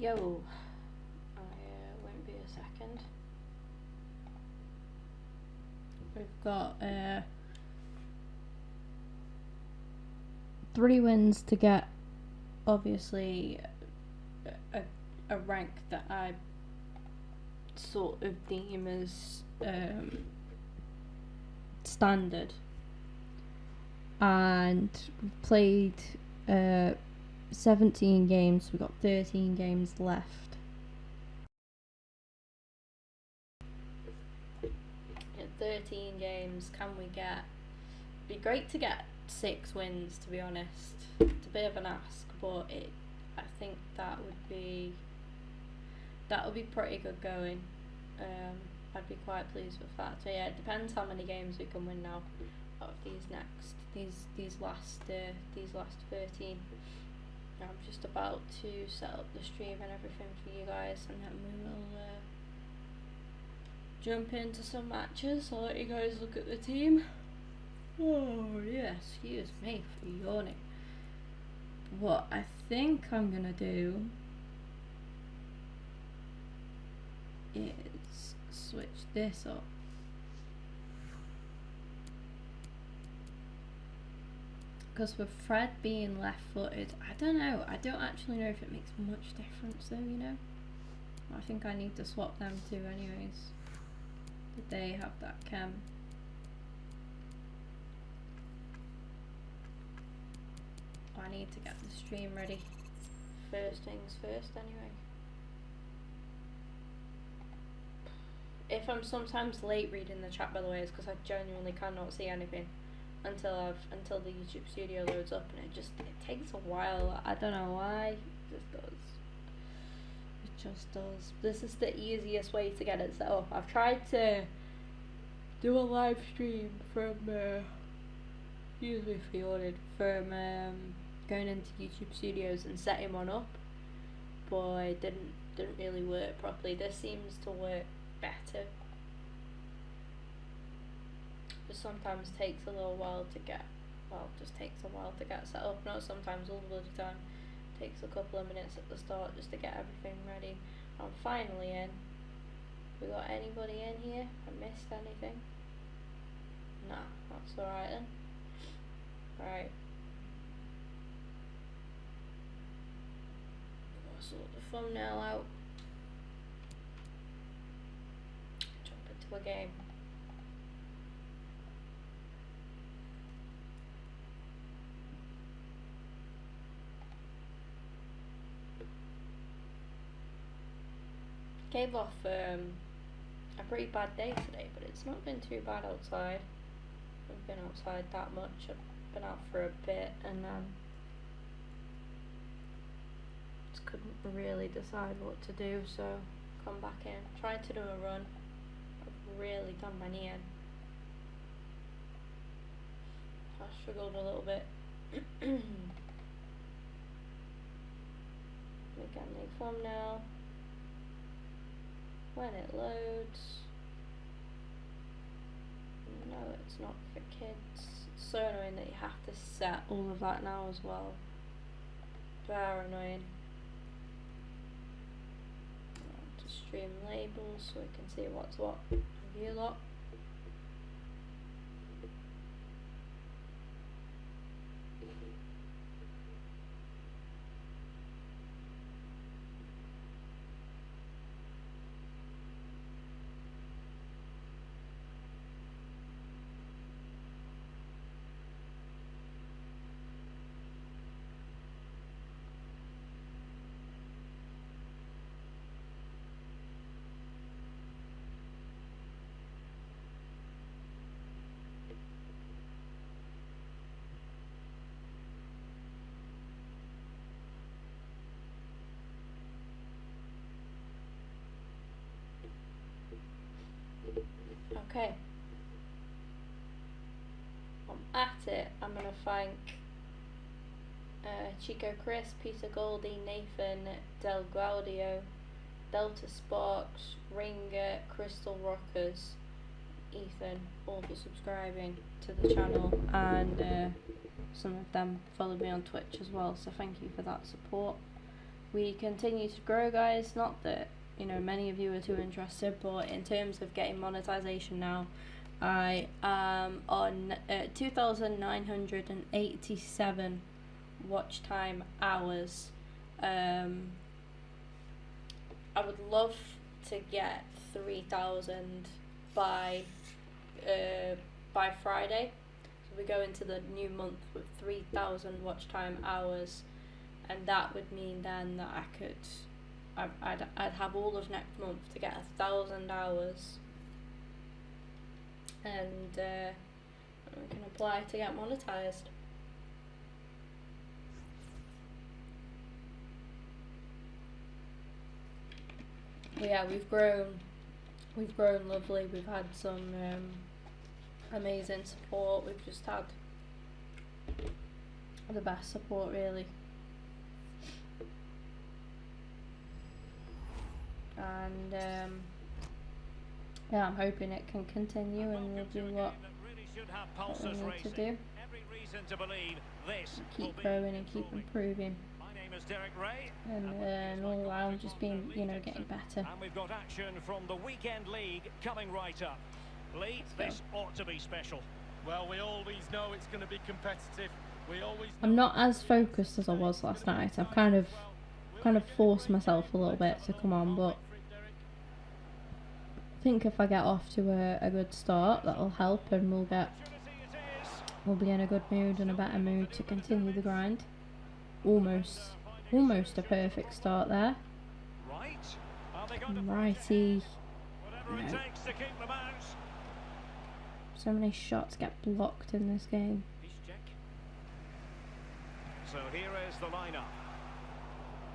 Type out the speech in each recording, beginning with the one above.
Yo, I won't be a second. We've got 3 wins to get, obviously, a rank that I sort of deem as standard. And we've played 17 games, we've got 13 games left. In 13 games, can we get... It'd be great to get 6 wins, to be honest. It's a bit of an ask, but I think that would be pretty good going. I'd be quite pleased with that. So yeah, it depends how many games we can win now out of these last 13. I'm just about to set up the stream and everything for you guys, and then we will jump into some matches. I'll let you guys look at the team. Oh yeah, excuse me for yawning. What I think I'm gonna do is switch this up. Because with Fred being left-footed, I don't know. I don't actually know if it makes much difference though, you know. I think I need to swap them two anyways. Did they have that cam? I need to get the stream ready. First things first anyway. If I'm sometimes late reading the chat, by the way, it's because I genuinely cannot see anything until the YouTube studio loads up, and it takes a while. I don't know why. It just does. This is the easiest way to get it set up. I've tried to do a live stream from going into YouTube Studios and setting one up, but it didn't really work properly. This seems to work better. It sometimes takes a little while to get, just takes a while to get set up. Not sometimes, all the bloody time. It takes a couple of minutes at the start just to get everything ready. I'm finally in. We got anybody in here? I missed anything? Nah, that's alright then. Right. I'll sort the thumbnail out. Jump into a game. Gave off a pretty bad day today, but it's not been too bad outside. I haven't been outside that much. I've been out for a bit and just couldn't really decide what to do, so come back in. Tried to do a run. I've really done my knee in. I struggled a little bit. Again, the thumbnail. When it loads. No, it's not for kids. It's so annoying that you have to set all of that now as well. Very annoying. To stream labels so we can see what's what. Review lot. Okay. I'm at it. I'm gonna thank Chico Chris, Peter Goldie, Nathan, Del Gaudio, Delta Sparks, Ringer, Crystal Rockers, Ethan, all for subscribing to the channel, and some of them follow me on Twitch as well, so thank you for that support. we continue to grow, guys. Not that, you know, many of you are too interested, but in terms of getting monetization now, I am on 2,987 watch time hours. I would love to get 3,000 by Friday. So we go into the new month with 3,000 watch time hours, and that would mean then that I'd have all of next month to get 1,000 hours, and we can apply to get monetized. But yeah, we've grown lovely. We've had some amazing support. We've just had the best support, really. And yeah, I'm hoping it can continue, and we'll do what we need to do. Keep growing and keep improving. And all around just being, you know, getting better. And we've got action from the weekend league coming right up. Lee, this ought to be special. Well, we always know it's going to be competitive. I'm not as focused as I was last night. I've kind of forced myself a little bit to come on, but I think if I get off to a good start, that'll help, and we'll be in a good mood and a better mood to continue the grind. Almost a perfect start there. Righty. No. So many shots get blocked in this game. So here is the lineup.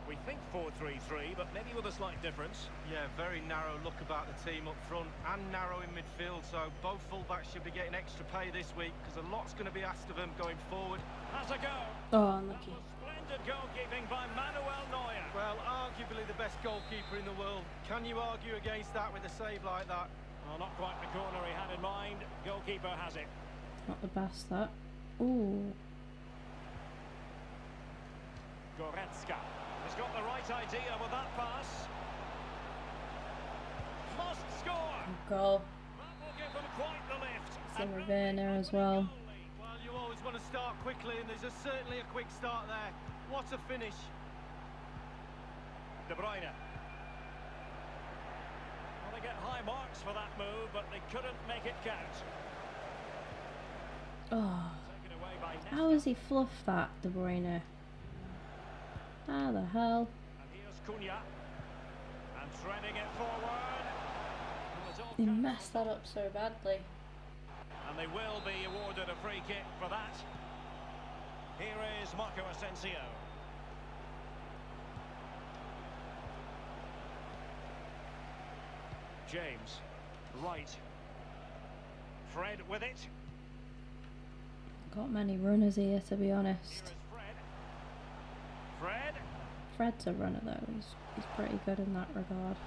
We think 4-3-3, but maybe with a slight difference. Yeah, very narrow look about the team up front and narrow in midfield, so both fullbacks should be getting extra pay this week because a lot's going to be asked of them going forward. Has a go. Oh, unlucky. Splendid goalkeeping by Manuel Neuer. Well, arguably the best goalkeeper in the world. Can you argue against that with a save like that? Well, not quite the corner he had in mind. Goalkeeper has it. Not the best, that. Ooh. Goretzka has got the right idea with that pass. Must score. Goal. That will give them quite the lift. Zimmer Werner as well. Well, you always want to start quickly, and there's certainly a quick start there. What a finish. De Bruyne. Well, they get high marks for that move, but they couldn't make it count. Oh. Taken away by Nesta. How has he fluffed that, De Bruyne? How the hell? And here's Cunha. And threading it forward. He messed that up so badly. And they will be awarded a free kick for that. Here is Marco Asensio. James. Right. Fred with it. Got many runners here, to be honest. Fred. Fred's a runner though, he's pretty good in that regard.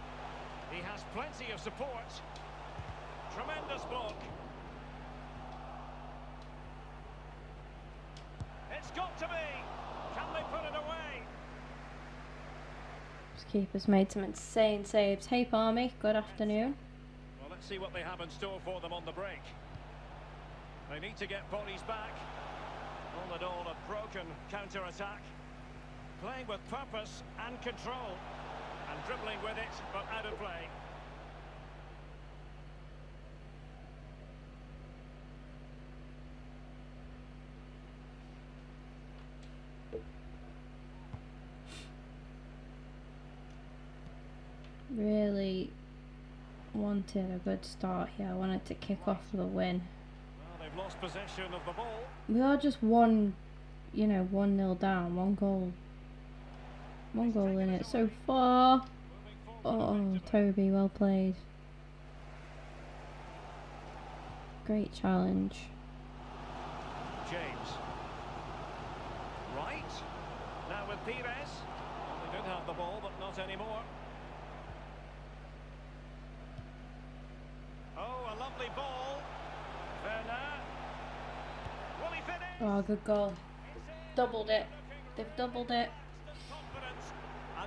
He has plenty of support. Tremendous block. It's got to be. Can they put it away? This keeper's made some insane saves. Hey Palmy, good afternoon. Well, let's see what they have in store for them on the break. They need to get bodies back. All in all, a broken counter-attack. Playing with purpose and control. And dribbling with it, but out of play. Really wanted a good start here. I wanted to kick off with a win. Well, they've lost possession of the ball. We are just 1-0 down, one goal in it so far. Oh, Toby, well played. Great challenge. James. Right. Now with Pires. Well, they did have the ball, but not anymore. Oh, a lovely ball. Werner. Will he finish? Oh, good goal. Doubled it. They've doubled it. Confidence. And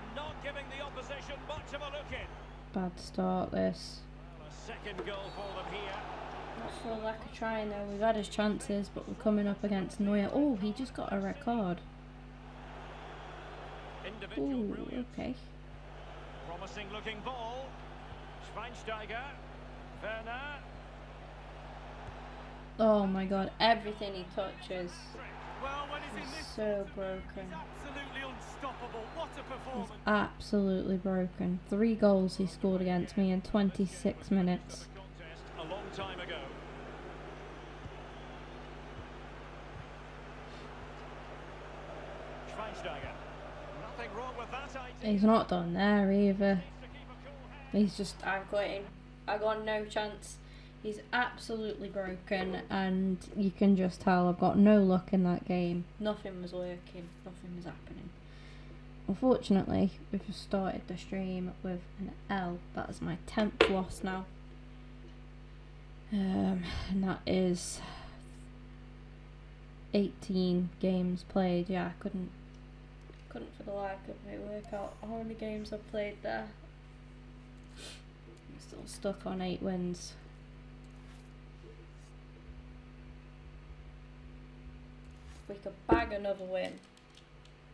giving the opposition much of a look in. Bad start this. Well, a second goal for them here. Not for lack of trying though. We've had his chances, but we're coming up against Neuer. Oh, he just got a red card. Individual Ooh, brilliance. okay. Promising looking ball. Schweinsteiger. Werner. Oh my god, everything he touches Well, when he's in is this so broken. he's absolutely unstoppable. What a He's performance. absolutely broken. 3 goals he scored against me in 26 minutes. Contest a long time ago. Schweinsteiger. Nothing wrong with that idea. He's not done there either. Needs to keep a cool head. He's just, I'm quitting. I got no chance. He's absolutely broken, and you can just tell I've got no luck in that game. Nothing was working. Nothing was happening. Unfortunately, we've just started the stream with an L. That is my 10th loss now. And that is 18 games played. Yeah, I couldn't for the life of me work out how many games I've played there. I'm still stuck on 8 wins. If we could bag another win,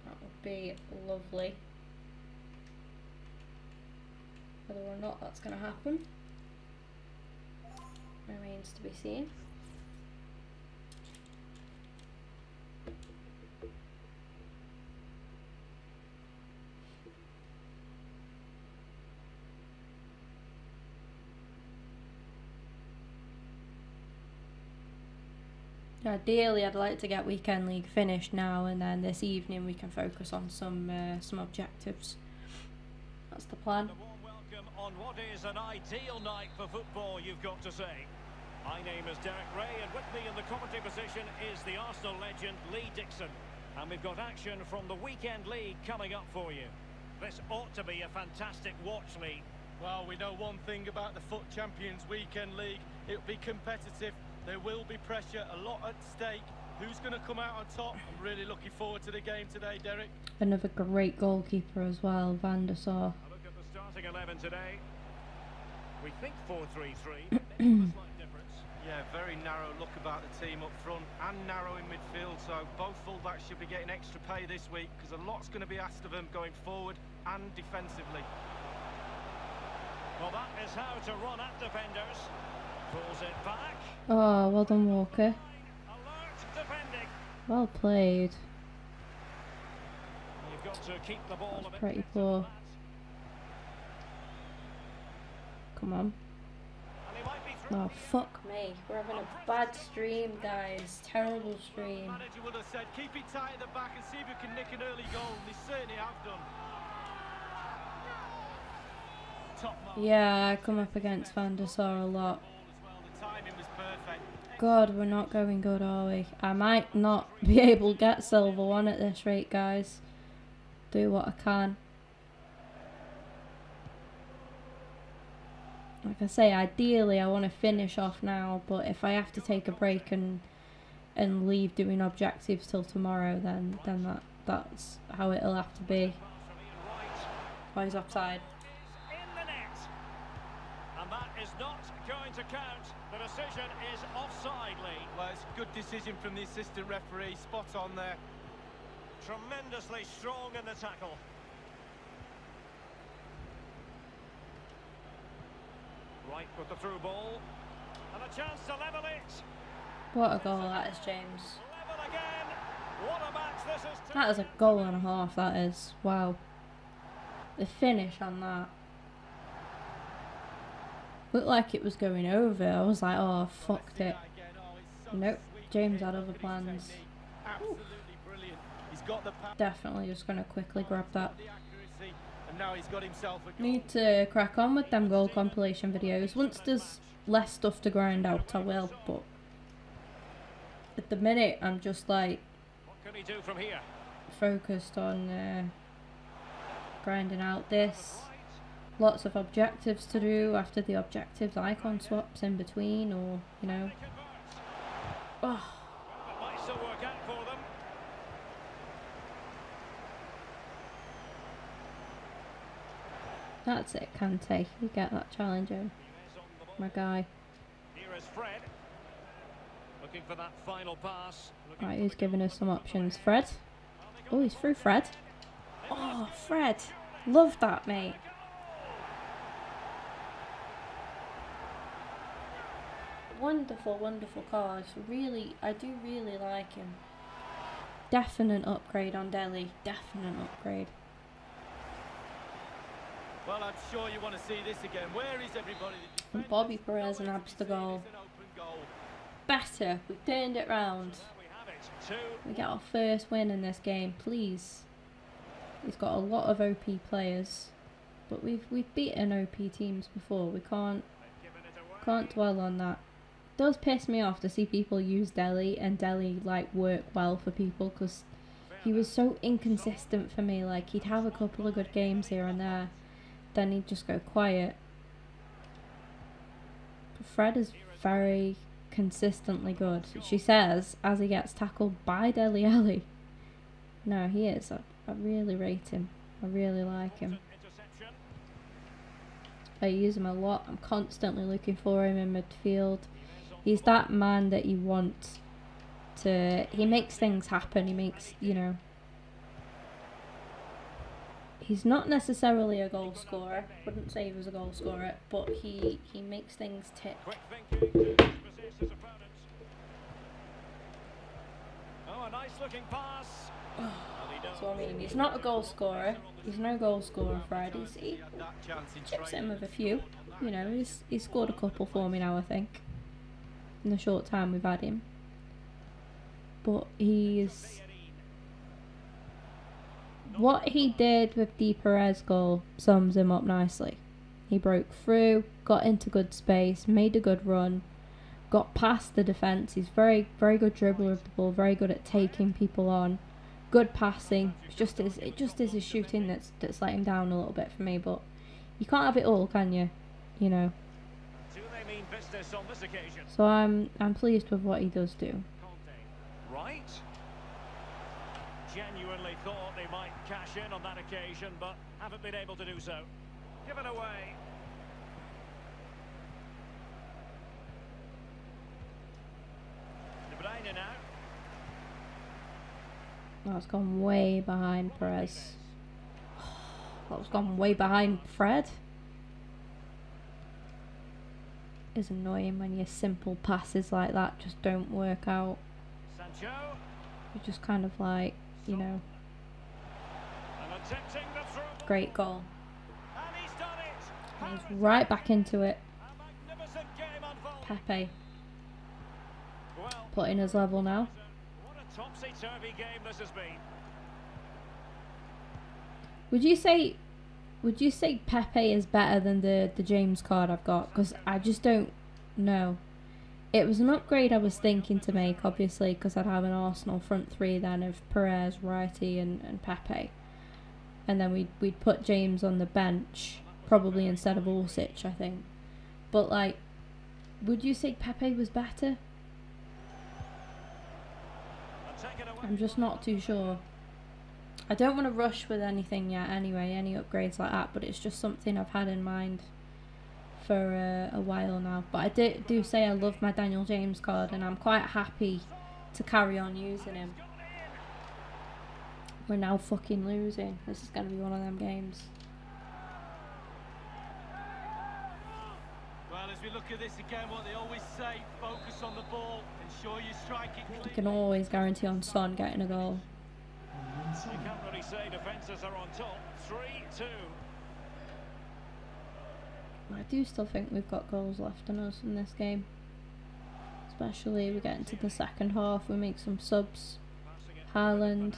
that would be lovely. Whether or not that's going to happen remains to be seen. Ideally, I'd like to get weekend league finished now, and then this evening we can focus on some objectives. That's the plan. A warm welcome on what is an ideal night for football, you've got to say. My name is Derek Ray, and with me in the commentary position is the Arsenal legend Lee Dixon. And we've got action from the weekend league coming up for you. This ought to be a fantastic watch, Lee. Well, we know one thing about the FUT Champions Weekend League. It'll be competitive. There will be pressure, a lot at stake. Who's going to come out on top? I'm really looking forward to the game today, Derek. Another great goalkeeper as well, Van der Sar. A look at the starting 11 today. We think 4-3-3, but maybe a slight difference. Yeah, very narrow look about the team up front and narrow in midfield, so both fullbacks should be getting extra pay this week because a lot's going to be asked of them going forward and defensively. Well, that is how to run at defenders. Pulls it back. Oh, well done, Walker. Alert defending. Well played. You've got to keep the ball That's a bit pretty better poor. than that. Come on. And he might be through Oh, here. fuck me. We're having a bad stream, guys. Terrible stream. The manager would have said, keep it tight at the back and see if you can nick an early goal, and they certainly have done. Top mark. Yeah, I come up against Van der Sar a lot. The timing was perfect. God, we're not going good, are we? I might not be able to get silver 1 at this rate, guys. Do what I can. Like I say, ideally I want to finish off now, but if I have to take a break and leave doing objectives till tomorrow, then that's how it'll have to be. Pass from Ian Wright. Oh, he's offside. In the net. And that is not going to count. The decision is offside, Lee. Well, it's a good decision from the assistant referee, spot on there. Tremendously strong in the tackle. Right with the through ball. And a chance to level it. What a goal that is, James. Level again. What a match this is. That is a goal and a half, that is. Wow. The finish on that. Looked like it was going over. I was like, oh, I've fucked it. Nope, James had other plans. Absolutely brilliant. He's got the power, Definitely just going to quickly grab that. the accuracy, and now he's got himself a goal. Need to crack on with them goal compilation videos. Once there's less stuff to grind out, I will. But at the minute, I'm just like What can he do from here? focused on grinding out this. Lots of objectives to do after the objectives icon swaps in between, or you know. They convert. Oh, It might still work out for them. That's it, Kante. You get that challenge in. My guy. Here is Fred. Looking for that final pass. Right, who's giving us some options? Fred? Oh, he's through Fred. Oh, Fred. Love that, mate. Wonderful, wonderful cars. Really, I do really like him. Definite upgrade on Delhi. Definite upgrade. Well, I'm sure you want to see this again. Where is everybody? And Bobby Perez and abs the goal. Better. We turned it round. We get our first win in this game, please. He's got a lot of OP players, but we've beaten OP teams before. We can't dwell on that. It does piss me off to see people use Delhi and Delhi like work well for people, because he was so inconsistent for me. Like, he'd have a couple of good games here and there, then he'd just go quiet. But Fred is very consistently good, she says, as he gets tackled by Dele Alli. No, he is. I really rate him. I really like him. I use him a lot. I'm constantly looking for him in midfield. He's that man that you want to... He makes things happen. He makes, you know... He's not necessarily a goal scorer. Wouldn't say he was a goal scorer, but he makes things tick. Oh, a nice looking pass. So I mean, he's not a goal scorer. He's no goal scorer, Fred. He chips him with a few. You know, he's scored a couple for me now, I think, in the short time we've had him. But he's... What he did with the Perez goal sums him up nicely. He broke through, got into good space, made a good run, got past the defence. He's very, very good dribbler of the ball, very good at taking people on. Good passing. It just is his shooting that's let him down a little bit for me, but you can't have it all, can you? You know. So I'm pleased with what he does do. Right. Genuinely thought they might cash in on that occasion, but haven't been able to do so. Give it away. De Bruyne now. That's gone way behind Perez. That's gone way behind Fred. It's annoying when your simple passes like that just don't work out. Sancho. You're just kind of like, you know. Great goal. And he's done it. And he's right back into it. A magnificent game unfolded. Pepe Well, putting us level now. what a topsy-turvy game this has been. Would you say Pepe is better than the James card I've got? Because I just don't know. It was an upgrade I was thinking to make, obviously, because I'd have an Arsenal front three then of Perez, Wrighty and Pepe. And then we'd put James on the bench, probably instead of Orsic, I think. But, like, would you say Pepe was better? I'm just not too sure. I don't want to rush with anything yet anyway, any upgrades like that, but it's just something I've had in mind for a while now. But I do say I love my Daniel James card, and I'm quite happy to carry on using him. We're now fucking losing. This is going to be one of them games. Well, as we look at this again, what they always say, focus on the ball, ensure you strike it clean. You can always guarantee on Son getting a goal. You can't really say defences are on top. 3-2. I do still think we've got goals left in us in this game. Especially we get into the second half, we make some subs. Haaland.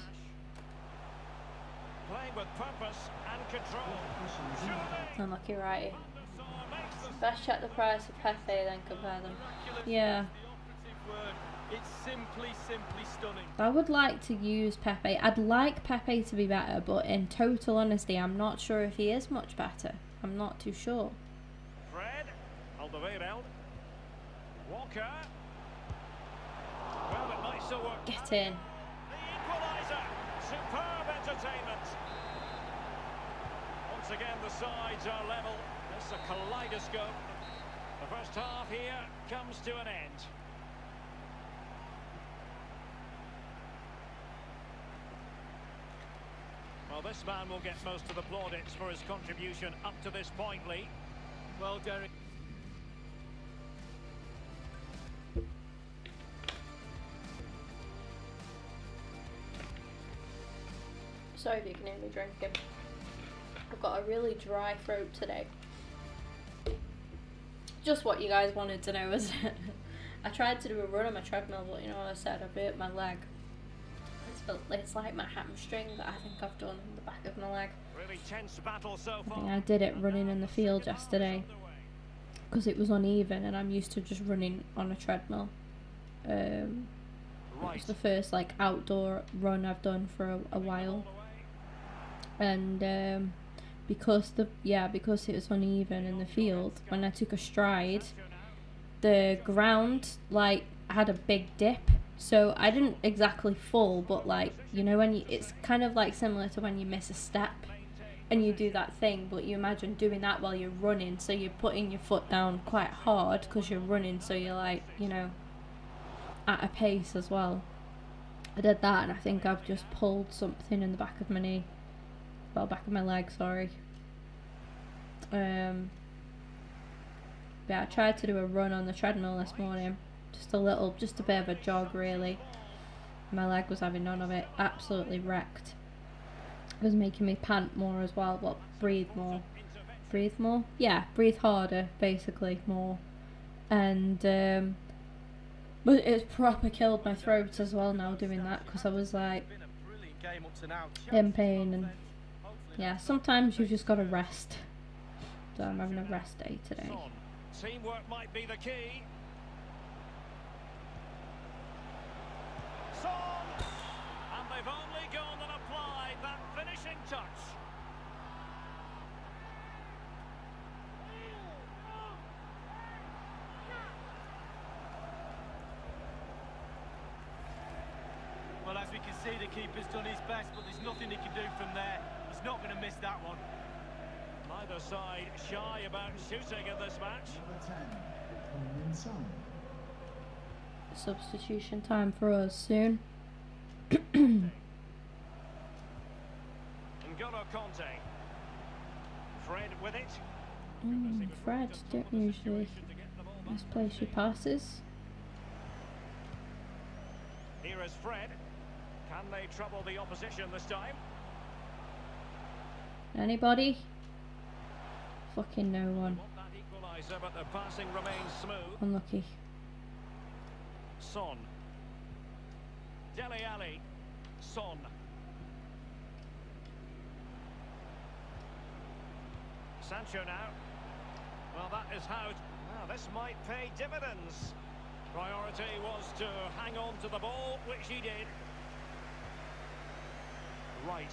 Playing with purpose and control. Unlucky righty. Best check the price of Pepe, then compare them. Yeah. It's simply stunning. I would like to use Pepe. I'd like Pepe to be better, but in total honesty, I'm not sure if he is much better. I'm not too sure. Fred. Alderweireld. Walker. Well, it might still work. Get in. The equaliser. Superb entertainment. Once again, the sides are level. It's a kaleidoscope. The first half here comes to an end. Well, this man will get most of the plaudits for his contribution up to this point, Lee. Well, Derek. Sorry if you can hear me drinking. I've got a really dry throat today. Just what you guys wanted to know, isn't it? I tried to do a run on my treadmill, but you know what I said, I hurt my leg. It's like my hamstring that I think I've done in the back of my leg. Really tense battle so far. I think I did it running in the field yesterday because it was uneven and I'm used to just running on a treadmill. It was the first like outdoor run I've done for a while, and because it was uneven in the field, when I took a stride, the ground like had a big dip. So I didn't exactly fall, but like, you know, when it's kind of like similar to when you miss a step and you do that thing, but you imagine doing that while you're running, so you're putting your foot down quite hard because you're running, so you're like, you know, at a pace as well. I did that and I think I've just pulled something in the back of my knee. Well, back of my leg, sorry. Yeah, I tried to do a run on the treadmill this morning. Just a bit of a jog really. My leg was having none of it. Absolutely wrecked. It was making me pant more as well, but breathe more. Breathe more? Yeah, breathe harder, basically, more. And, but it's proper killed my throat as well now doing that, because I was like, in pain, and yeah, sometimes you've just got to rest. So I'm having a rest day today. Teamwork might be the key. Son! And they've only gone and applied that finishing touch. Well, as we can see, the keeper's done his best, but there's nothing he can do from there. He's not going to miss that one. Neither side shy about shooting in this match. Substitution time for us soon. N'Golo Conte. Fred with it. Fred don't usually misplace your passes. Here is Fred. Can they trouble the opposition this time? Anybody? Fucking no one. Want that equaliser, but the passing remains smooth. Unlucky. Son. Dele Alli. Son. Sancho now. Well, that is how... Now, this might pay dividends. Priority was to hang on to the ball, which he did. Right.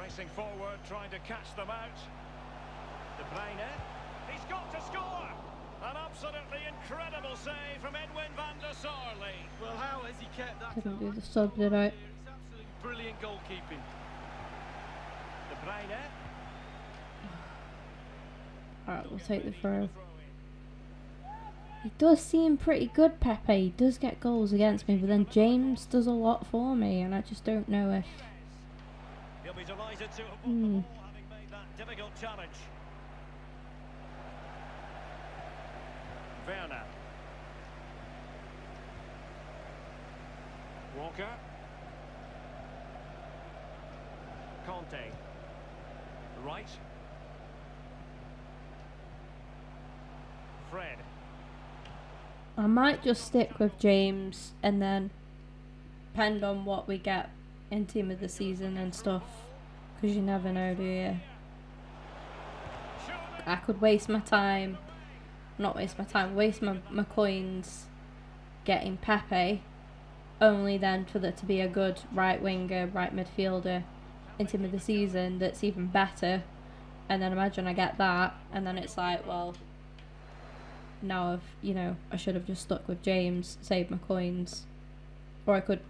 Racing forward, trying to catch them out. De Bruyne. He's got to score! An absolutely incredible save from Edwin van der Sar. Well, how has he kept that? Couldn't do the sub, did I? It's absolutely brilliant goalkeeping. De Bruyne. Alright, we'll take the throw. He does seem pretty good, Pepe. He does get goals against me, but then James does a lot for me, and I just don't know if... He'll be delighted to have won the ball, having made that difficult challenge. Werner. Walker. Conte. Right. Fred. I might just stick with James and then depend on what we get in team of the season and stuff, because you never know, do you? I could waste my time, waste my coins getting Pepe, only then for that to be a good right winger, right midfielder in team of the season that's even better, and then imagine I get that and then it's like, well, now I should have just stuck with James, saved my coins, or I could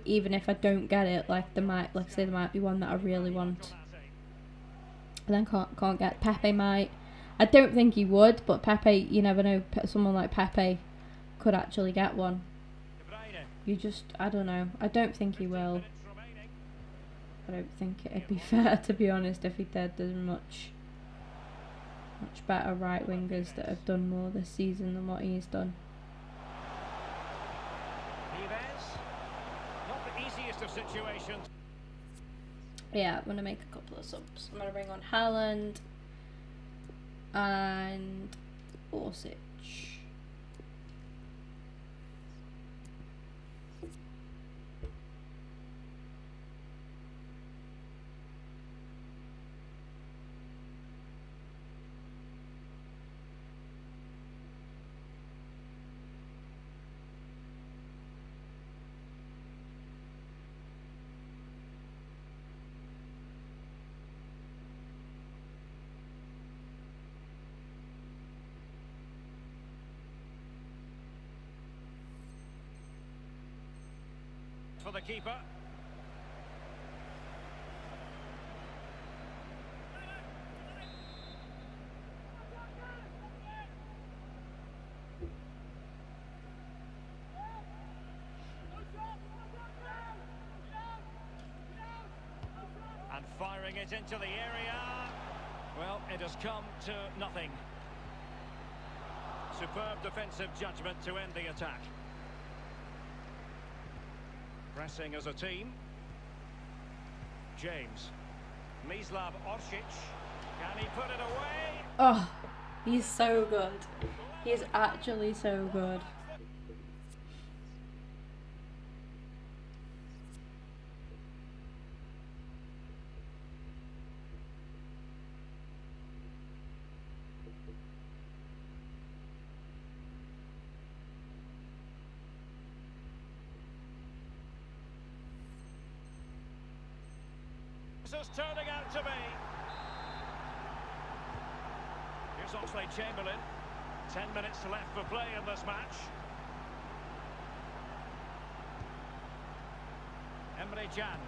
even if I don't get it, there might be one that I really want, And then can't get Pepe might. I don't think he would, but Pepe, you never know. Someone like Pepe could actually get one. You just, I don't know. I don't think he will. I don't think it'd be fair, to be honest, if he did. There's much better right wingers that have done more this season than what he's done. Not the easiest of situations. Yeah, I'm gonna make a couple of subs. I'm gonna bring on Haaland and Orsic. For the keeper. And firing it into the area. Well, it has come to nothing. Superb defensive judgment to end the attack. Pressing as a team. James. Mislav Orsic. Can he put it away? Oh, he's so good. He's actually so good. This is turning out to be. Here's Oxlade-Chamberlain. 10 minutes left for play in this match. Emre Can.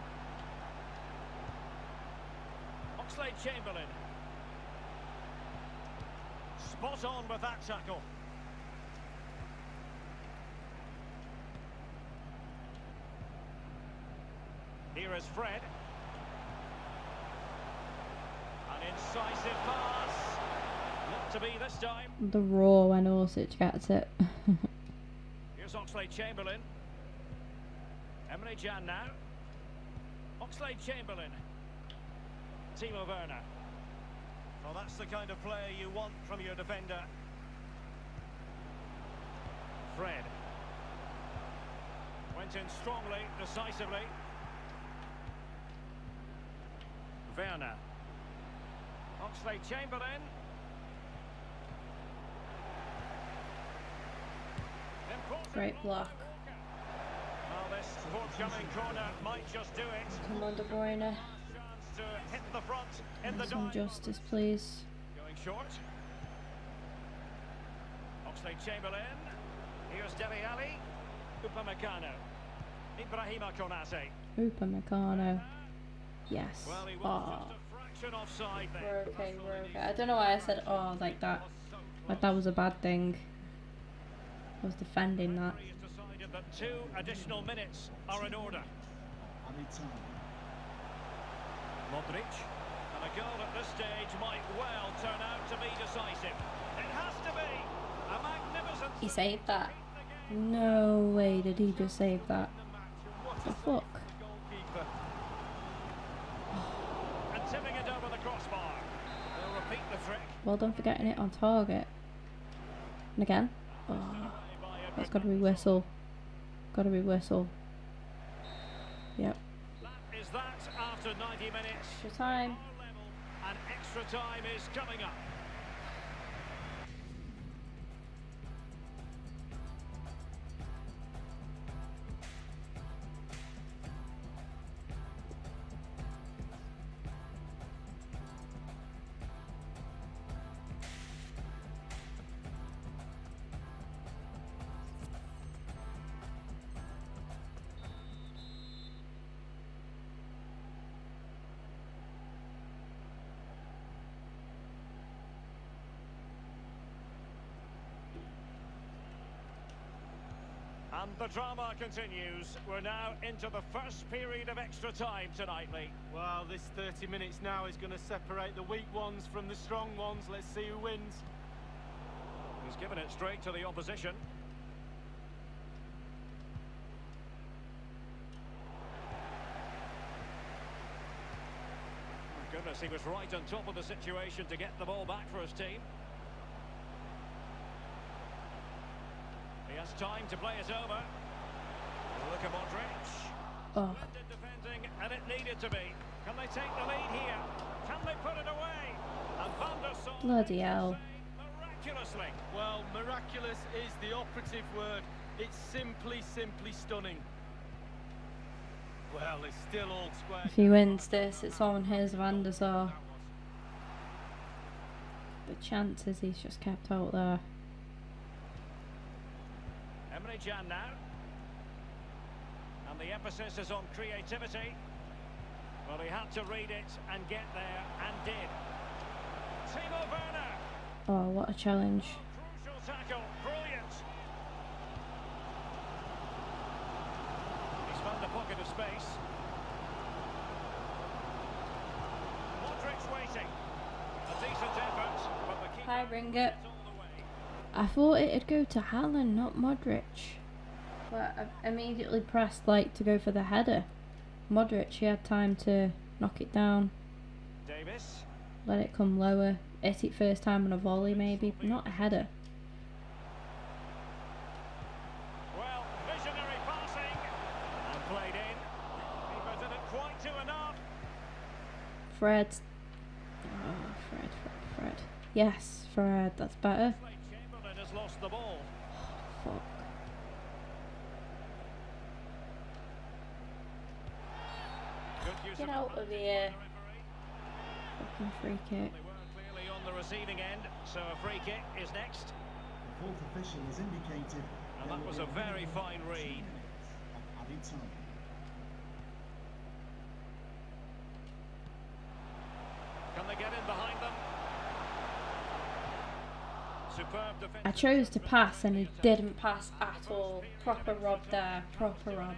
Oxlade-Chamberlain. Spot on with that tackle. Here is Fred. Incisive pass. Not to be this time. The raw when Orsic gets it. Here's Oxlade-Chamberlain. Emre Can now. Oxlade-Chamberlain. Timo Werner. Well, that's the kind of play you want from your defender. Fred. Went in strongly, decisively. Werner. Oxlade-Chamberlain. Great block. Well, this forthcoming corner might just do it. Come on, De Bruyne. Chance to hit the front in the Some justice, please. Going short. Oxlade-Chamberlain. Here's Dele Alli. Upamecano. Ibrahima Konate. Upamecano. Yes. Well, he Oh. Offside there. We're okay, we're okay. I don't know why I said oh like that. Like that was a bad thing. I was defending that. He has decided that 2 additional minutes are in order. Modric. And a goal at this stage might well turn out to be decisive. It has to be a magnificent. He saved that. No way did he just save that. What the fuck? Tipping it over the crossbar. They'll repeat the trick. Well done for getting it on target. And again. Oh, that's got to be whistle. Got to be whistle. Yep. That is that after 90 minutes. Extra time. And extra time is coming up. And the drama continues. We're now into the first period of extra time tonight, Lee. Well, this 30 minutes now is going to separate the weak ones from the strong ones. Let's see who wins. He's given it straight to the opposition. My goodness, he was right on top of the situation to get the ball back for his team. He has time to play it over. Look at Modric. Oh. Splendid defending, and it needed to be. Can they take the lead here? Can they put it away? And Van der Sar Bloody hell. miraculously. Well, miraculous is the operative word. It's simply stunning. Well, it's still all square. If he wins this, it's on his Van der Sar. The chances he's just kept out there. Emre Can now. And the emphasis is on creativity. Well, he had to read it and get there, and did. Timo Werner. Oh, what a challenge. Crucial tackle, brilliant. He's found a pocket of space. Modric's waiting. A decent effort, but the keeper Hi, Ringgit. is all the way. I thought it'd go to Haaland, not Modric. But I immediately pressed like to go for the header. Modric, he had time to knock it down, Davis. let it come lower, hit it first time on a volley maybe, but not a header. Well, visionary passing. And played in. Keeper didn't quite do enough. Fred. Oh, Fred. Yes, Fred, that's better. Chamberlain has lost the ball. Fuck. Good use Get of out the of referee. here. Fucking free kick. They were clearly on the receiving end, so a free kick is next. The fourth official has indicated And there that will was be a very minimum fine of 2 read. minutes of added time. Can they get in behind them? Superb defense. I chose to pass and he didn't pass at all. Proper rob there, proper rob.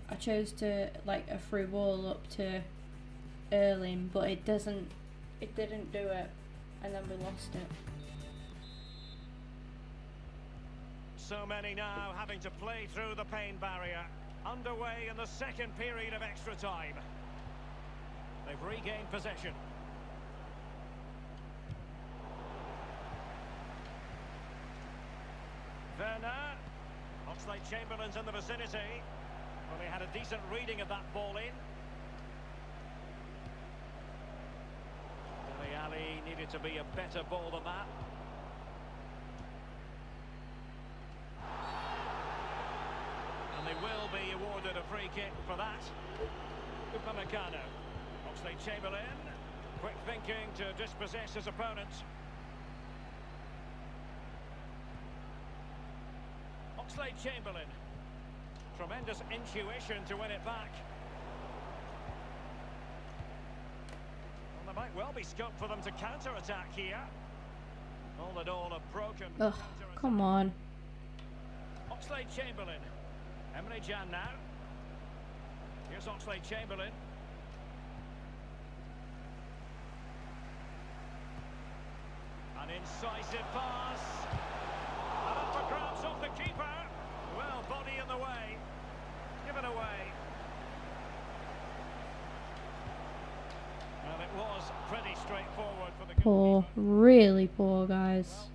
I chose to like a through ball up to Erling, but it didn't do it, and then we lost it. So many now having to play through the pain barrier. Underway in the second period of extra time. They've regained possession. Werner. Oxlade-Chamberlain's in the vicinity. Well, he had a decent reading of that ball in. Dele Alli needed to be a better ball than that. And they will be awarded a free kick for that. Upamecano. Oxlade-Chamberlain. Quick thinking to dispossess his opponent. Oxlade-Chamberlain. Tremendous intuition to win it back. Well, there might well be scope for them to counter-attack here. All in all, a broken Ugh, counter-attack. come on. Oxlade-Chamberlain. Emre Can now. Here's Oxlade-Chamberlain. An incisive pass. And up for grabs off the keeper. Well, body in the way. Given away. Well, it was pretty straightforward for the Poor, goalkeeper. really poor, guys.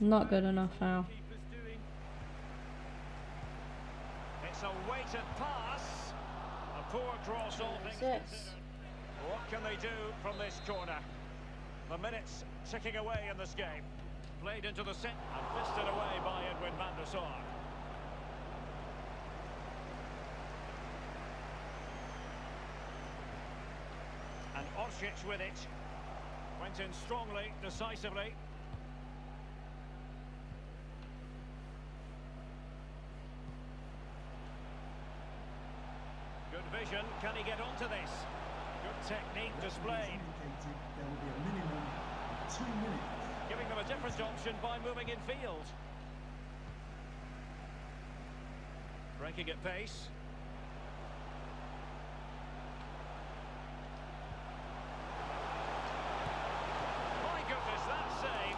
Not good enough now. It's a weighted pass. A poor cross, all things Yes. considered. What can they do from this corner? The minutes ticking away in this game. Played into the set and fisted away by Edwin van der Sar. And Orsic with it. Went in strongly, decisively. Good vision. Can he get onto this? Good technique displayed. Indicated there will be a minimum of 2 minutes. Giving them a different option by moving in field. Breaking at pace. My goodness, that save.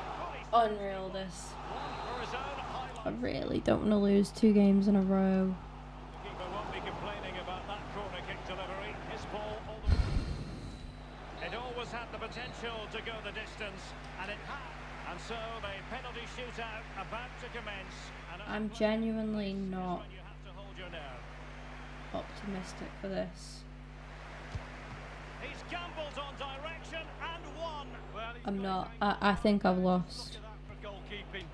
Unreal, this. One for his own highlight. I really don't want to lose 2 games in a row. The keeper won't be complaining about that corner kick delivery. His ball all the way. It always had the potential to go the distance, and it had. And so the penalty shootout about to commence. And I'm genuinely not when you have to hold your nerve. optimistic for this. He's gambled on direction and won. Well, he's I'm got not. his I think I've Look lost. at that for goalkeeping.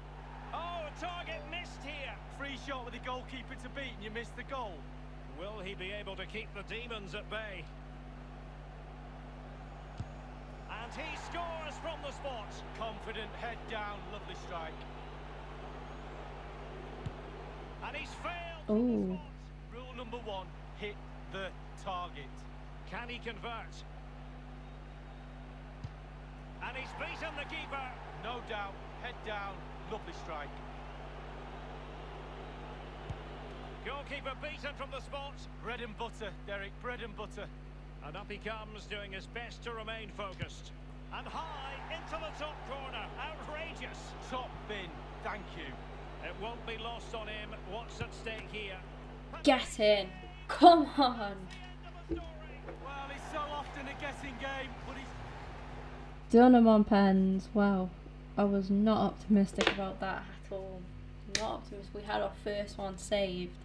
Oh, a target missed here. Free shot with the goalkeeper to beat, and you missed the goal. Will he be able to keep the demons at bay? And he scores from the spot. Confident, head down, lovely strike. And he's failed from Ooh. the spot. Rule number 1, hit the target. Can he convert? And he's beaten the keeper. No doubt, head down, lovely strike. Goalkeeper beaten from the spot. Bread and butter, Derek, bread and butter. And up he comes, doing his best to remain focused. And high into the top corner. Outrageous. Top bin, thank you. It won't be lost on him what's at stake here. Get in. Come on. End of the story. Well, it's so often a guessing game, but he's... Done him on pens. Wow. I was not optimistic about that at all. Not optimistic. We had our first one saved.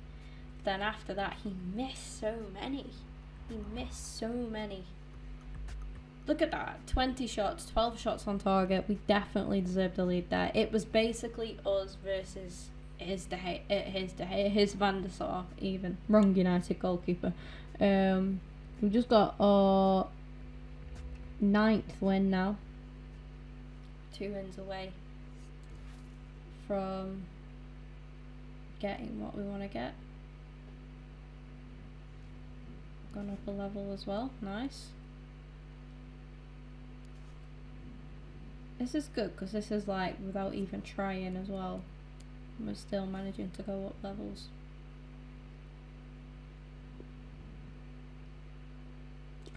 Then after that, he missed so many. He missed so many. Look at that. 20 shots, 12 shots on target. We definitely deserved a lead there. It was basically us versus his Van der Sar even. Wrong United goalkeeper. We just got our 9th win now. 2 wins away from getting what we want to get. Gone up a level as well. Nice. This is good because this is like without even trying as well. We're still managing to go up levels.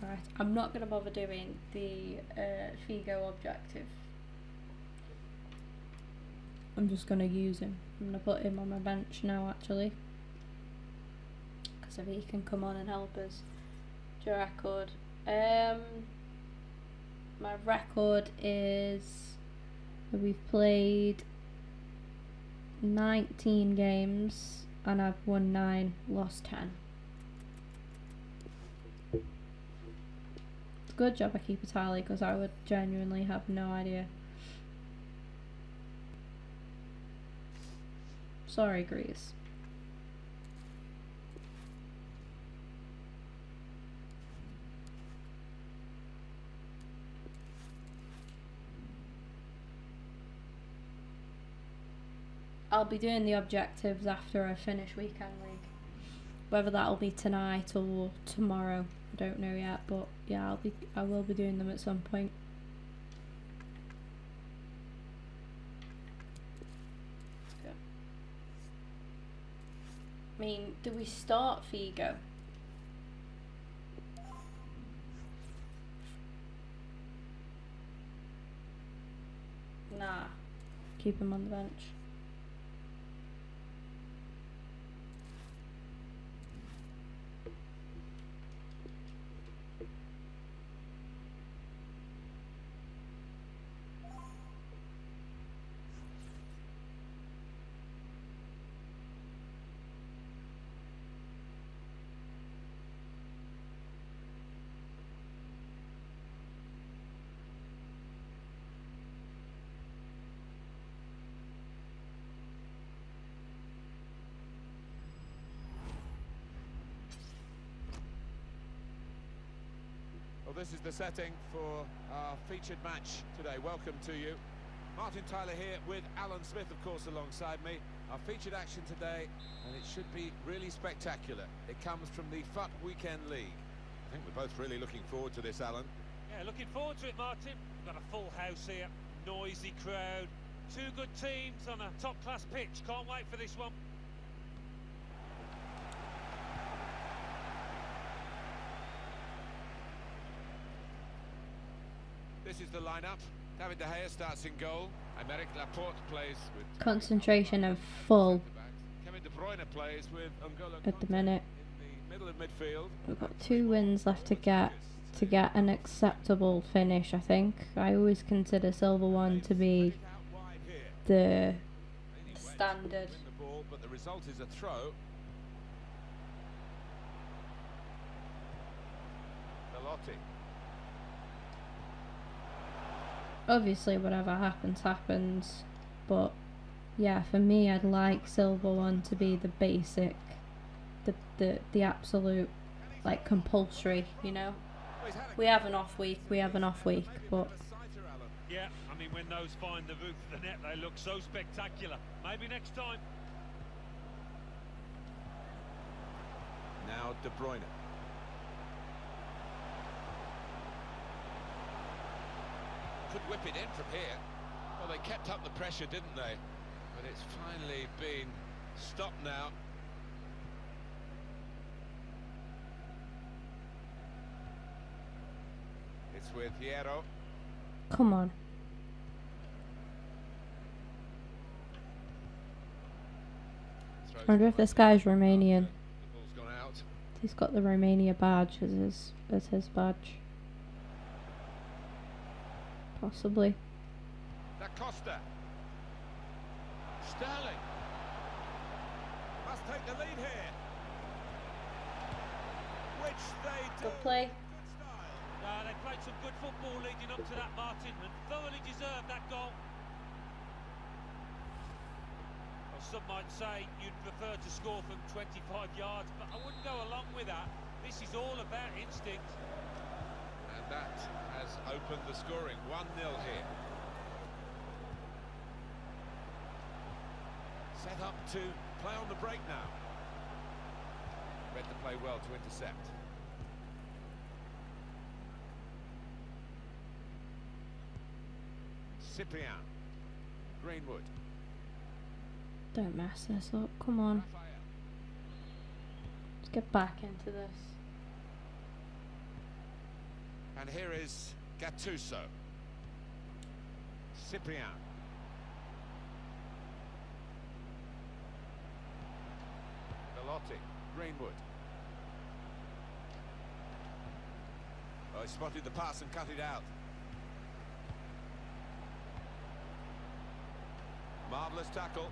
Right, I'm not going to bother doing the Figo objective. I'm just going to use him. I'm going to put him on my bench now actually. Because if he can come on and help us. Do a record. My record is we've played 19 games and I've won 9, lost 10. It's a good job I keep a tally because I would genuinely have no idea. Sorry, Grease. I'll be doing the objectives after I finish Weekend League. Whether that'll be tonight or tomorrow, I don't know yet. But yeah, I will be doing them at some point. Let's go. I mean, do we start Figo? Nah. Keep him on the bench. Well, this is the setting for our featured match today. Welcome to you. Martin Tyler here with Alan Smith, of course, alongside me. Our featured action today, and it should be really spectacular. It comes from the FUT Weekend League. I think we're both really looking forward to this, Alan. Yeah, looking forward to it, Martin. We've got a full house here, noisy crowd, 2 good teams on a top-class pitch. Can't wait for this one. lineup. David De Gea starts in goal. Aymeric Laporte plays with Concentration and full Kevin De Bruyne plays with N'Golo at the Kanté minute. in the middle of midfield. We've got 2 wins left to get an acceptable finish, I think. I always consider Silver One to be the standard. Win the ball, but the result is a throw. Belotti. Obviously, whatever happens, but yeah, for me, I'd like Silver One to be the basic, the absolute, like, compulsory, you know? We have an off week, but... Yeah, I mean, when those find the roof of the net, they look so spectacular. Maybe next time. Now De Bruyne. Could whip it in from here. Well, they kept up the pressure, didn't they? But it's finally been stopped now. It's with Hierro. Come on. I wonder if this guy's Romanian. The ball's gone out. He's got the Romania badge as his badge. Possibly. Da Costa. Sterling. Must take the lead here. Which they do. Good play. Good style. They played some good football leading up to that, Martin, and thoroughly deserved that goal. Well, some might say you'd prefer to score from 25 yards, but I wouldn't go along with that. This is all about instinct. And that has opened the scoring. 1-0 here. Set up to play on the break now. Read the play well to intercept. Cyprian. Greenwood. Don't mess this up. Come on. Raphael. Let's get back into this. And here is Gattuso. Cyprian. Belotti. Greenwood. Oh, he spotted the pass and cut it out. Marvellous tackle.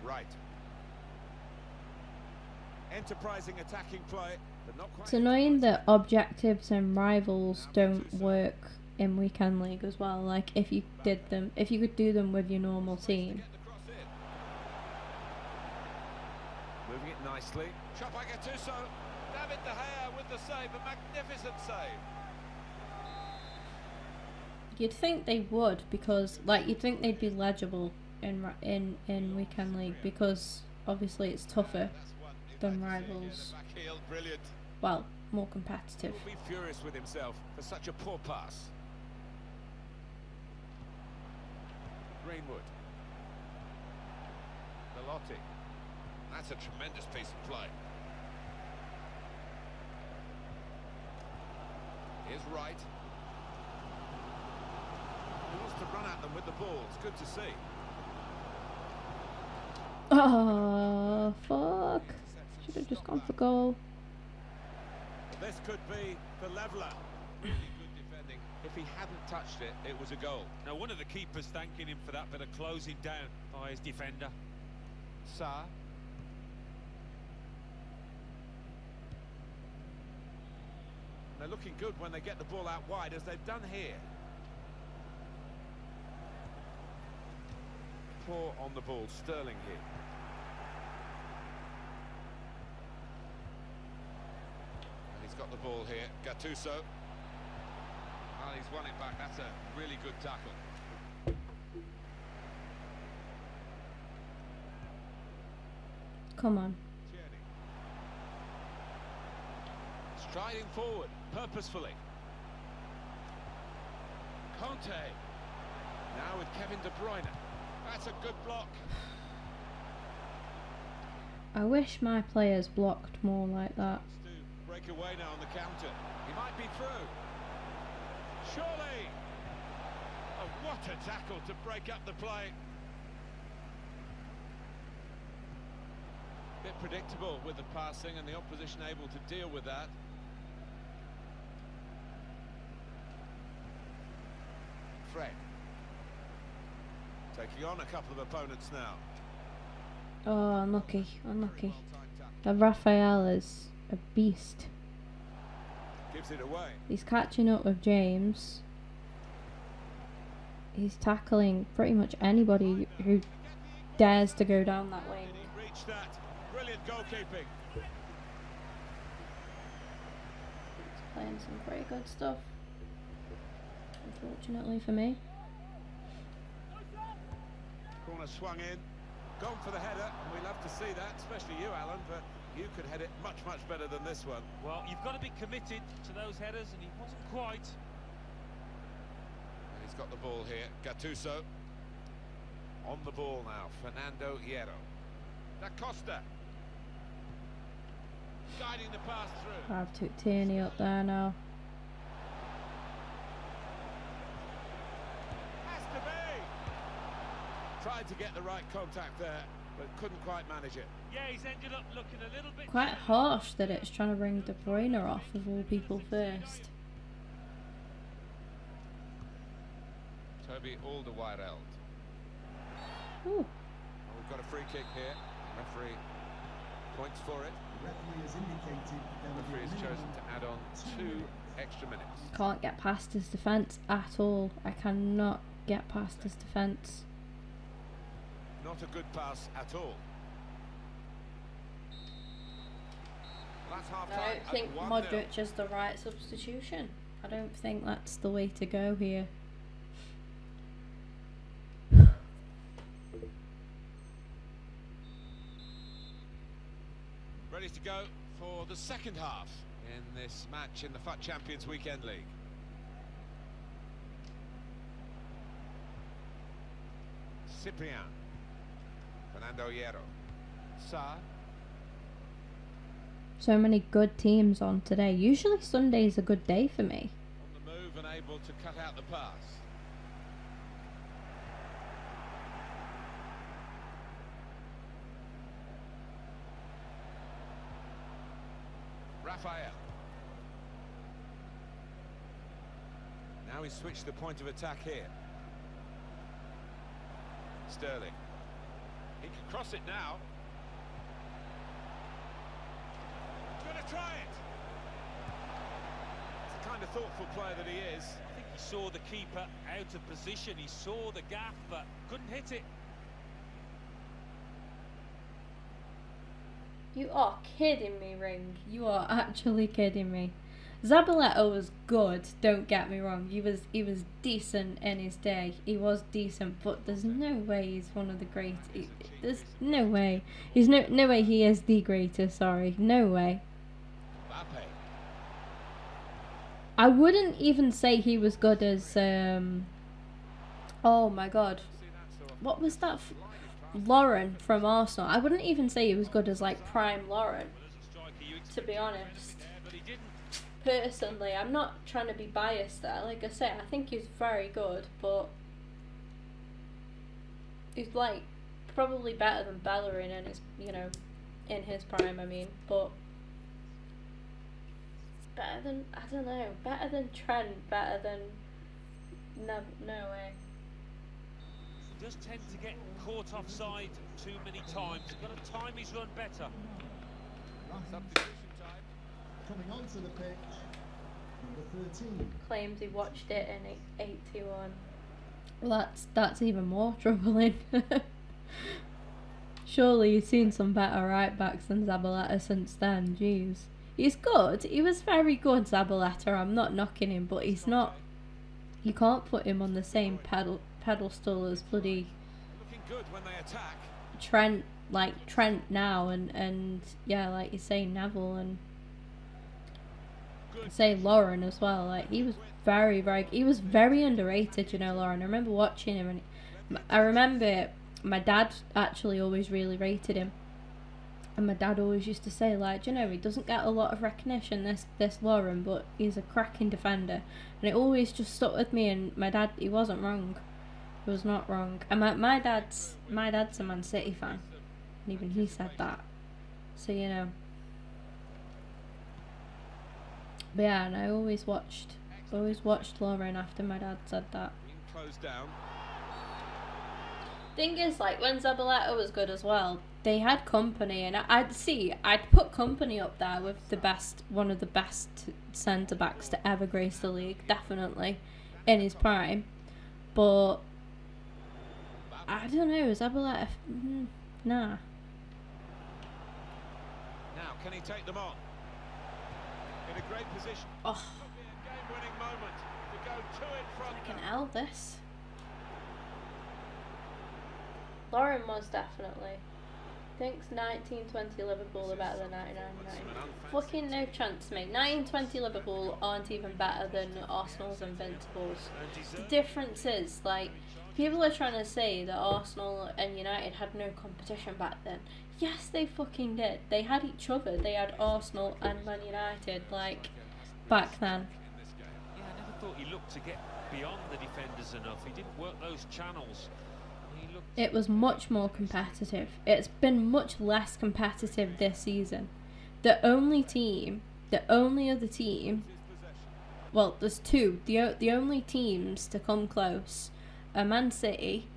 Right. Enterprising attacking play, but not quite. It's annoying that objectives and rivals don't work in weekend league as well. Like if you could do them with your normal team. Moving it nicely. Shot by Gattuso. David De Gea with the save, a magnificent save. You'd think they would, because like you'd think they'd be legible in weekend league, because obviously it's tougher than rivals. Brilliant. Well, more competitive. He'll be furious with himself for such a poor pass. Greenwood. Belotti. That's a tremendous piece of play. Here's Wright. He wants to run at them with the ball. It's good to see. Oh, fuck. Should have just gone for goal. This could be the leveller. Really good defending. If he hadn't touched it, it was a goal. Now, one of the keepers thanking him for that bit of closing down by his defender. Sarr. They're looking good when they get the ball out wide, as they've done here. Poor on the ball, Sterling here. And he's got the ball here, Gattuso. Well, he's won it back. That's a really good tackle. Come on. Tierney. Striding forward, purposefully. Conte. Now with Kevin De Bruyne. That's a good block. I wish my players blocked more like that. To break away now on the counter. He might be through. Surely! Oh, what a tackle to break up the play. Bit predictable with the passing and the opposition able to deal with that. Fred. Taking on a couple of opponents now. Oh, unlucky, unlucky. The Raphael is a beast. Gives it away. He's catching up with James. He's tackling pretty much anybody who dares to go down that wing. He reached that. Brilliant goalkeeping. He's playing some pretty good stuff. Unfortunately for me. Corner swung in. Gone for the header. We love to see that, especially you, Alan, but you could head it much, much better than this one. Well, you've got to be committed to those headers, and he wasn't quite. And he's got the ball here. Gattuso. On the ball now. Fernando Hierro. Da Costa. Guiding the pass through. I've took Tierney up there now. Has to be. Tried to get the right contact there, but couldn't quite manage it. Yeah, he's ended up looking a little bit... Quite harsh that it's trying to bring De Bruyne off of all people first. Toby Alderweireld. Ooh. Well, we've got a free kick here. Referee points for it. The referee has indicated that there will be Referee a has chosen minimum to add on of 2 2 minutes. extra minutes. Can't get past his defence at all. I cannot get past his defence. Not a good pass at all. That's half I time. don't think Modric is the right substitution. I don't think that's the way to go here. Ready to go for the second half in this match in the FUT Champions Weekend League. Cyprian. Fernando Hierro. Sa. So many good teams on today. Usually Sunday's a good day for me. On the move and able to cut out the pass. Raphael. Now he's switched the point of attack here. Sterling. He can cross it now. He's going to try it. It's the kind of thoughtful player that he is. I think he saw the keeper out of position. He saw the gap, but couldn't hit it. You are kidding me, Ring. You are actually kidding me. Zabaleta was good, don't get me wrong. He was decent in his day. He was decent, but there's no way he's one of the great. There's no way. He's no way he is the greatest, sorry. No way. Mbappe. I wouldn't even say he was good as oh my god. What was that? Lauren from Arsenal. I wouldn't even say he was good as like prime Lauren, to be honest. Personally, I'm not trying to be biased there. Like I say, I think he's very good, but he's like probably better than Bellerin in his, in his prime. I mean, but better than, I don't know, better than Trent, better than no way. He does tend to get caught offside too many times. He's got to time his run better. Substitution time. Coming onto the pitch, number 13. Claims he watched it in 81. Well, that's even more troubling. Surely you've seen some better right backs than Zabaleta since then. Jeez, he's good. He was very good, Zabaleta. I'm not knocking him, but he's not. You can't put him on the same pedestal as bloody Looking good when they attack. Trent, like Trent now, and yeah, like you say, Neville, and say Lauren as well. Like he was he was very underrated, Lauren. I remember watching him, and I remember my dad actually always really rated him. And my dad always used to say, like, you know, he doesn't get a lot of recognition, this Lauren, but he's a cracking defender. And it always just stuck with me, and my dad, he wasn't wrong. He was not wrong. And my dad's a Man City fan. And even he said that. So, you know. But yeah, and I always watched Lauren after my dad said that. Closed down. Thing is, like, when Zabaleta was good as well, they had company, and I'd put company up there with one of the best centre backs to ever grace the league, definitely, in his prime. But I don't know, Zabaleta, nah. Now, can he take them on? In a great position. Oh, Could be a game-winning moment to go two in front. fucking hell, this. Lauren was definitely. Thinks 1920 Liverpool are better than 1999. Fucking no chance, mate. 1920 Liverpool aren't even better than Arsenal's Invincibles. The difference is, like, people are trying to say that Arsenal and United had no competition back then. Yes, they fucking did. They had each other. They had Arsenal and Man United, like, back then. Yeah, I never thought he looked to get beyond the defenders enough. He didn't work those channels. It was much more competitive. It's been much less competitive this season. The only other team, well, there's two. The only teams to come close are Man City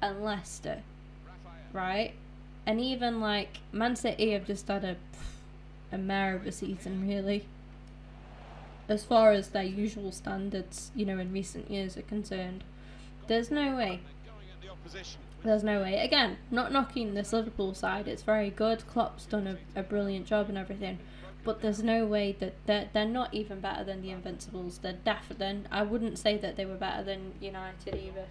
and Leicester, right? And even, like, Man City have just had a mare of a season, really, as far as their usual standards, you know, in recent years are concerned. There's no way. There's no way. Again, not knocking this Liverpool side. It's very good. Klopp's done a brilliant job and everything. But there's no way that they're not even better than the Invincibles. They're definitely. I wouldn't say that they were better than United either.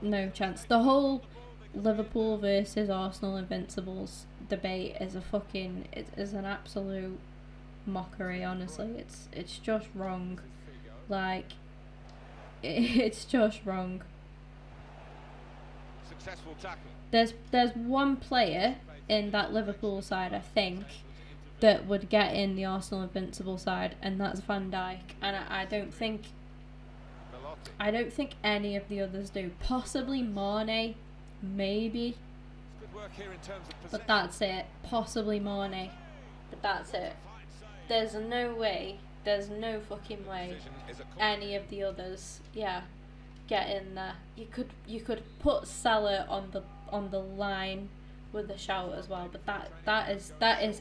No chance. The whole Liverpool versus Arsenal Invincibles debate is is an absolute mockery. Honestly, it's just wrong. Like, it's just wrong. Successful tackle. There's one player in that Liverpool side, I think, that would get in the Arsenal Invincible side, and that's Van Dijk. And I don't think any of the others do. Possibly Mane, maybe. Good work here in terms of But that's it. Possibly Mane. But that's it. There's no way. There's no fucking way any of the others, get in there. You could put Salah on the line with a shout as well, but that is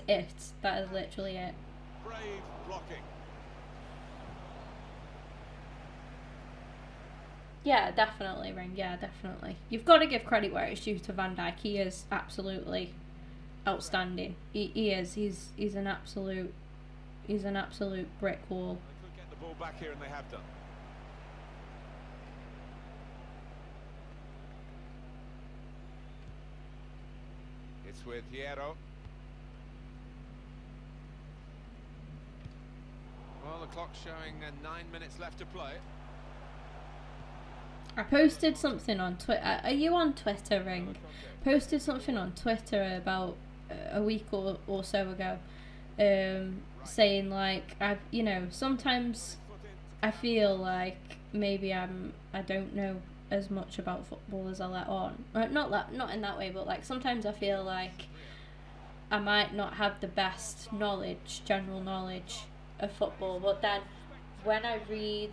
it. That is literally it. Brave blocking. Yeah, definitely, Ring. Yeah, definitely. You've got to give credit where it's due to Van Dijk. He is absolutely outstanding. He is. He's an absolute brick wall. They could get the ball back here, and they have done. It's with Hierro. Well, the clock's showing 9 minutes left to play. I posted something on Twitter. Are you on Twitter, Ring? Posted something on Twitter about a week or so ago, saying, like, sometimes I feel like maybe I don't know as much about football as I let on. Not in that way, but, like, sometimes I feel like I might not have the best general knowledge of football, but then when I read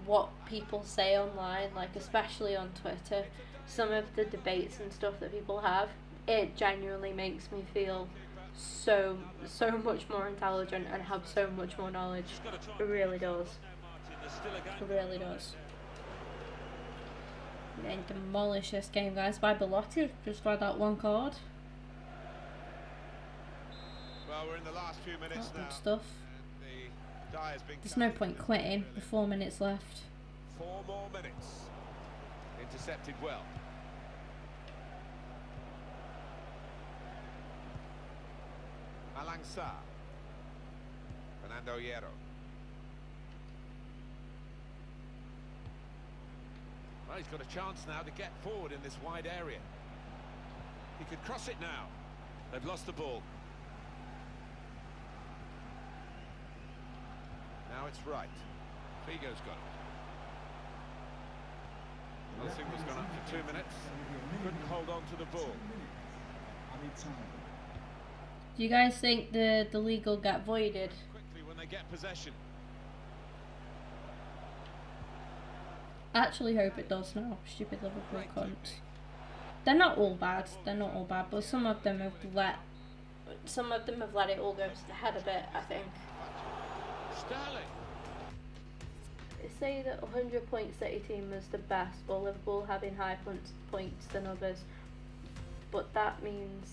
what people say online, like especially on Twitter, some of the debates and stuff that people have, it genuinely makes me feel so much more intelligent and have so much more knowledge. It really does. It really does. Getting demolished this game, guys, by Belotti just by that one card. Well, we're in the last few minutes now. Good stuff. The die has been There's no point quitting with 4 minutes left. 4 more minutes. Intercepted well. Malang Sarr. Fernando Hierro. Well, he's got a chance now to get forward in this wide area. He could cross it now. They've lost the ball. Now it's right. Figo's got it. Nothing was gone up for 2 minutes. Couldn't hold on to the ball. Do you guys think the league will get voided? Quickly when they get possession. I actually hope it does now. Stupid Liverpool cunts. They're not all bad. They're not all bad, but some of them have let it all go to the head a bit, I think. Sterling. They say that 100 point City team was the best, while Liverpool having higher points than others. But that means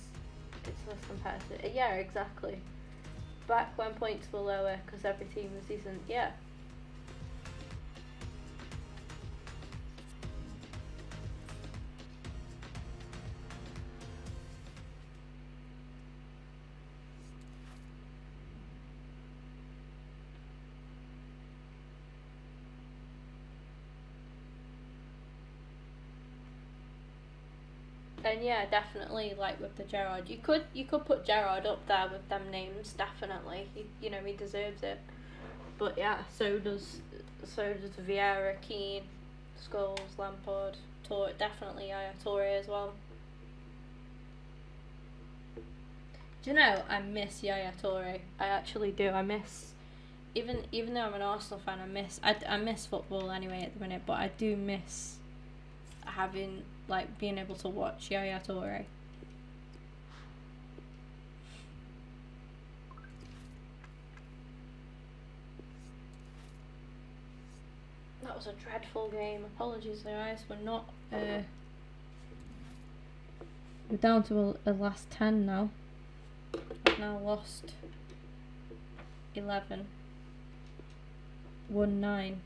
it's less competitive. Yeah, exactly. Back when points were lower because every team was decent. Yeah. And yeah, definitely, like with the Gerrard, you could put Gerrard up there with them names, definitely. You know, he deserves it. But yeah, so does Vieira, Keane, Scholes, Lampard, Torre, definitely Torre as well. Do you know, I miss Yaya Toure. I actually do. I miss, even though I'm an Arsenal fan, I miss football anyway at the minute, but I do miss having, like, being able to watch Yaya Toure. That was a dreadful game. Apologies, guys. We're not. We're down to a last 10 now. I've now lost 11. 1-9.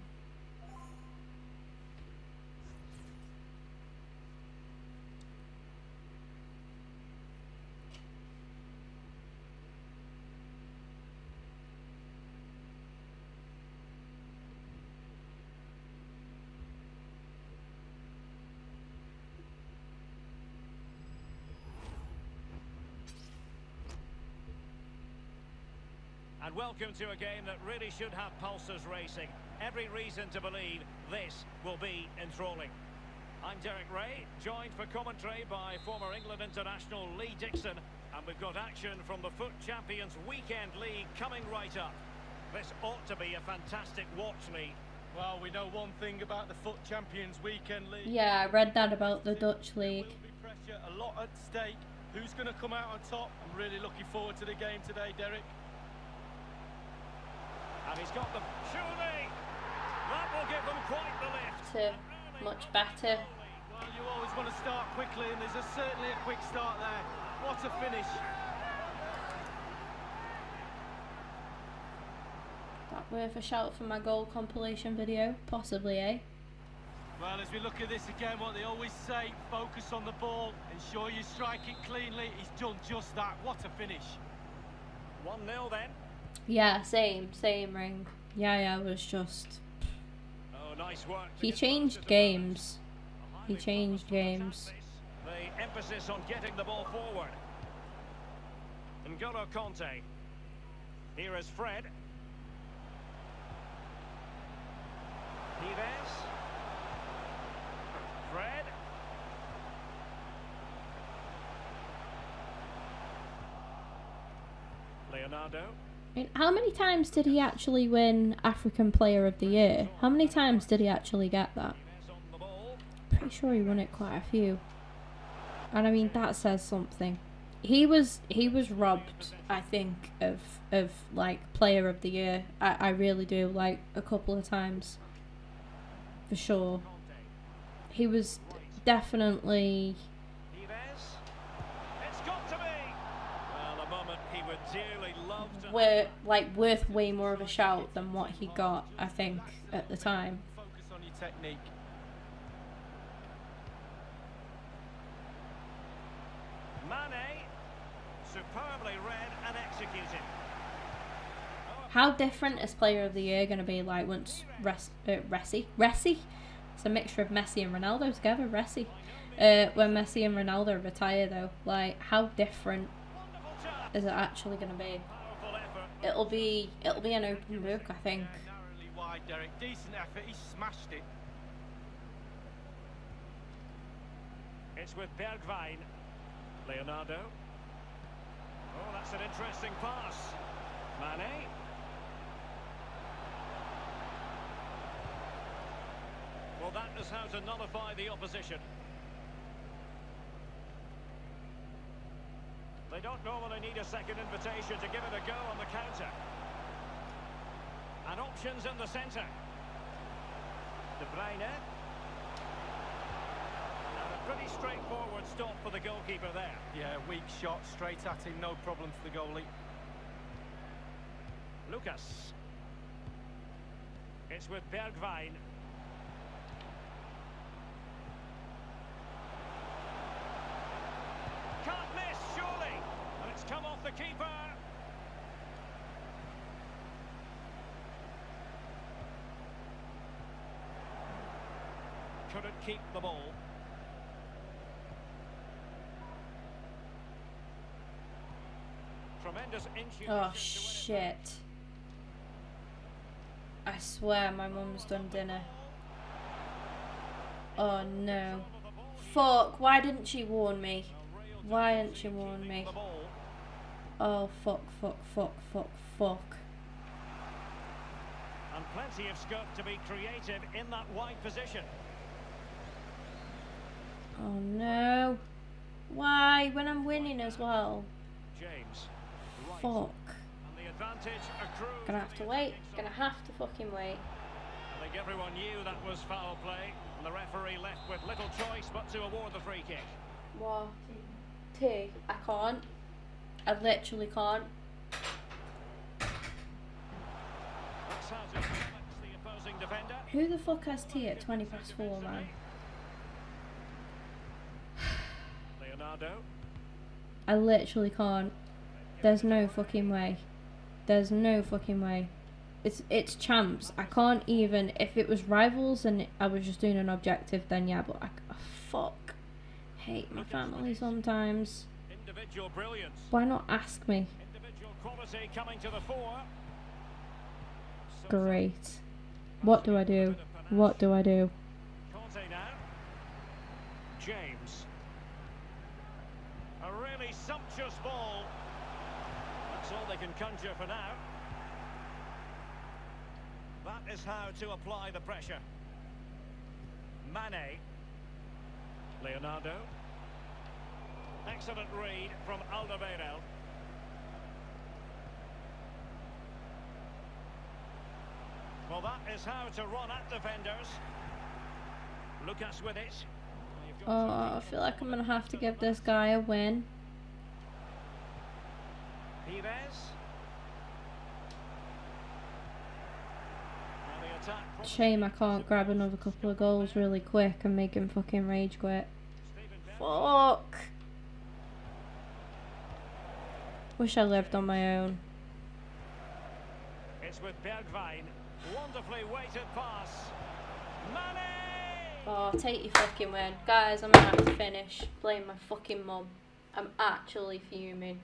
And welcome to a game that really should have pulses racing. Every reason to believe this will be enthralling. I'm Derek Ray, joined for commentary by former England international Lee Dixon, and we've got action from the FUT Champions Weekend League coming right up. This ought to be a fantastic watch, Lee. Well, we know one thing about the FUT Champions Weekend League. Yeah, I read that about the Dutch league. There will be pressure, a lot at stake. Who's going to come out on top? I'm really looking forward to the game today, Derek. And he's got them. Surely that will give them quite the lift. Much better. Well, you always want to start quickly, and there's certainly a quick start there. What a finish. That worth a shout for my goal compilation video? Possibly, eh? Well, as we look at this again, what they always say, focus on the ball, ensure you strike it cleanly. He's done just that. What a finish. 1-0 then. Yeah, same ring. Yeah, was just... Oh, nice work. He changed games. He changed games. The emphasis on getting the ball forward. N'Golo Conte. Here is Fred. Neves. Fred. Leonardo. I mean, how many times did he actually win African Player of the Year? How many times did he actually get that? Pretty sure he won it quite a few. And I mean, that says something. He was robbed, I think, of like Player of the Year. I really do, like a couple of times. For sure. He was definitely... worth way more of a shout than what he got, I think, at the time. Focus on your technique. Mane, superbly read and executed. How different is Player of the Year going to be like once Resi? It's a mixture of Messi and Ronaldo together, Resi. when Messi and Ronaldo retire though. Like, how different is it actually going to be? It'll be an open book, I think. Narrowly wide, Derek. Decent effort. He smashed it. It's with Bergwijn. Leonardo. Oh, that's an interesting pass. Mane. Well, that is how to nullify the opposition. They don't normally need a second invitation to give it a go on the counter. And options in the centre. De Bruyne. And a pretty straightforward stop for the goalkeeper there. Yeah, weak shot, straight at him, no problem for the goalie. Lucas. It's with Bergwijn. Can't miss, surely. And it's come off the keeper. Couldn't keep the ball. Tremendous intuition. Oh shit. I swear my mum's done dinner. Oh no. Fuck, why didn't she warn me? Why didn't she warn me? Oh fuck, fuck, fuck, fuck, fuck. And plenty of scope to be creative in that wide position. Oh no. Why? When I'm winning as well. James. Right. Fuck. And the advantage accrues. Gonna have to wait. Gonna have to fucking wait. I think everyone knew that was foul play, and the referee left with little choice but to award the free kick. What? T? I can't. I literally can't. That's how to balance the opposing defender. Who the fuck has tea at 20 past 4, man? Leonardo. I literally can't. There's no fucking way. There's no fucking way. It's champs. I can't even. If it was rivals and I was just doing an objective, then yeah. But fuck. Hate my family sometimes. Individual brilliance. Why not ask me? Individual quality coming to the fore. Great. What do I do? What do I do? Conte now. James. A really sumptuous ball. That's all they can conjure for now. That is how to apply the pressure. Mane. Leonardo. Excellent read from Alderweireld. Well, that is how to run at defenders. Lucas with it. Oh, I feel like I'm gonna have to give this guy a win. Pires. Shame I can't grab another couple of goals really quick and make him fucking rage quit. Fuck. Wish I lived on my own. It's with Bergwijn. Wonderfully weighted pass. Mane! Oh, take your fucking win. Guys, I'm gonna have to finish. Blame my fucking mum. I'm actually fuming.